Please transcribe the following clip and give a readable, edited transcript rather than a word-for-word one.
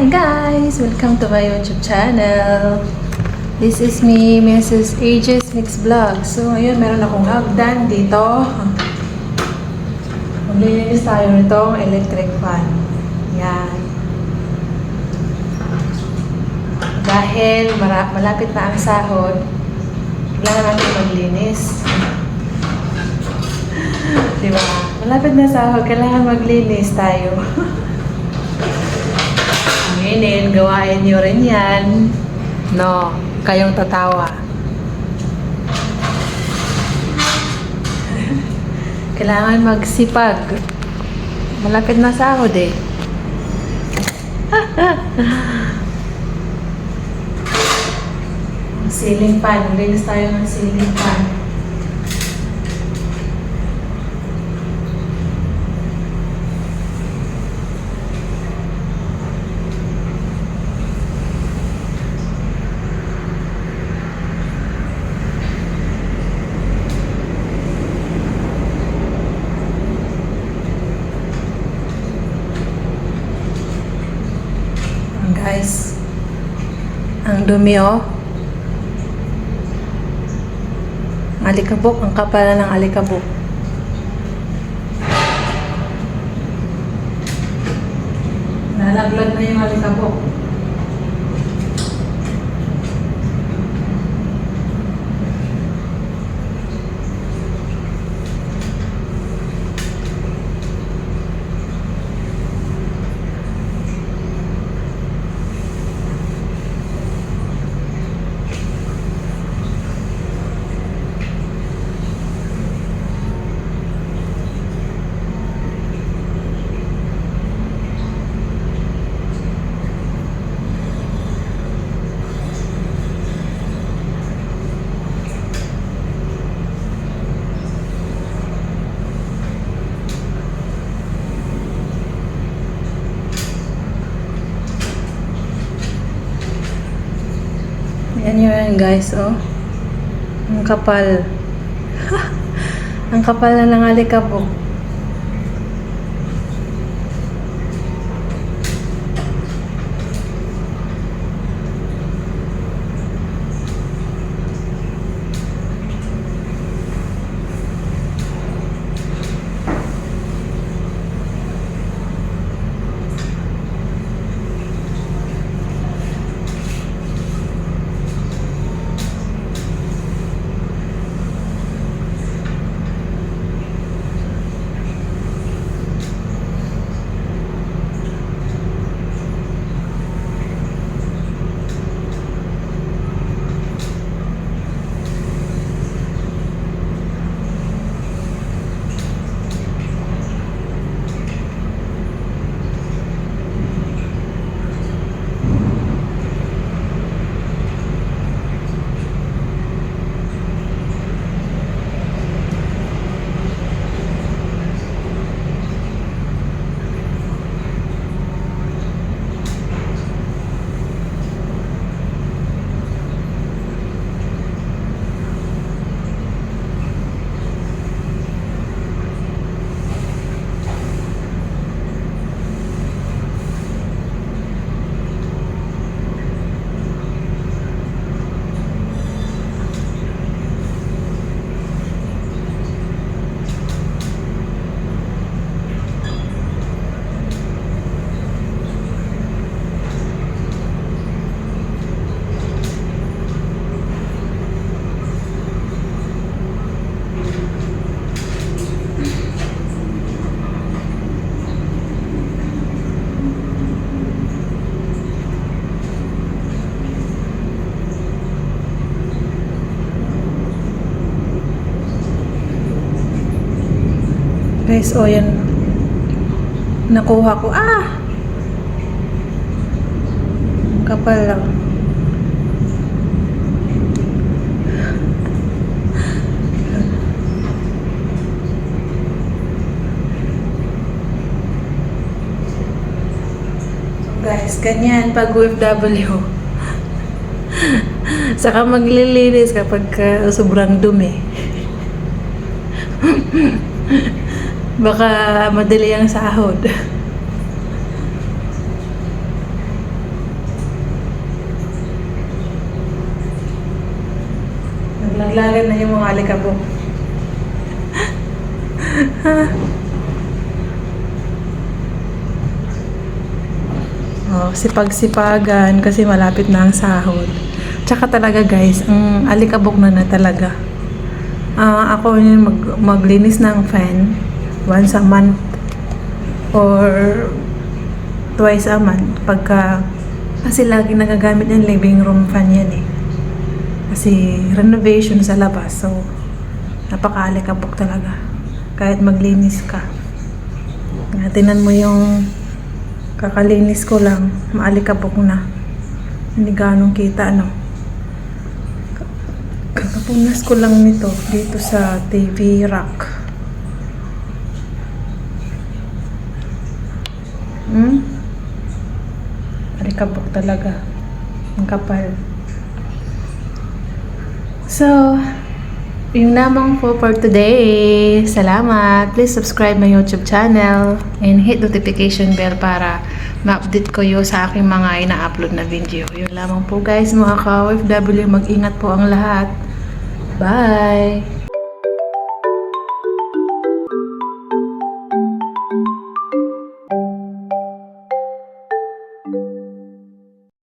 Hi guys! Welcome to my YouTube channel. This is me, Mrs. Aegis Mix Vlog. So, ayun, meron akong hagdan dito. Maglilinis tayo nitong electric fan. Yan. Dahil malapit na ang sahod, kailangan natin maglinis. Diba? Malapit na sahod, kailangan maglinis tayo. Ngayon, gawain nyo rin yan. No, kayong tatawa. Kailangan magsipag. Malapit na sahod eh. Ceiling fan. Linis tayo ng ceiling fan. Guys, ang dumi oh. Alikabok, ang kapal ng alikabok. Nalaglag na yung alikabok. Yan yun guys, oh. Ang kapal. Ang kapal na ng alikabok. Guys, oh yan. Nakuha ko. Ah! Kapal lang. Guys, ganyan pag OFW. Saka maglilinis kapag sobrang dumi. Baka madali ang sahod. Nalaglagan na yung mga alikabok. Oh, sipag-sipagan kasi malapit na ang sahod. Tsaka talaga guys, ang alikabok na talaga. Ako yun maglinis ng fan once a month or twice a month kasi lagi nagagamit ng living room fan yan eh. Kasi renovation sa labas, so napaka-alikabok talaga. Kahit maglinis ka. Tinan mo yung kakalinis ko lang, maalikabok na. Hindi ganong kita, ano. Kakapunas ko lang nito dito sa TV rack. Alikabok talaga. Ang kapal. So, yung lamang po for today. Salamat. Please subscribe my YouTube channel and hit notification bell para ma-update ko yung sa aking mga ina-upload na video. Yun lamang po guys, mga ka-OFW. Mag-ingat po ang lahat. Bye!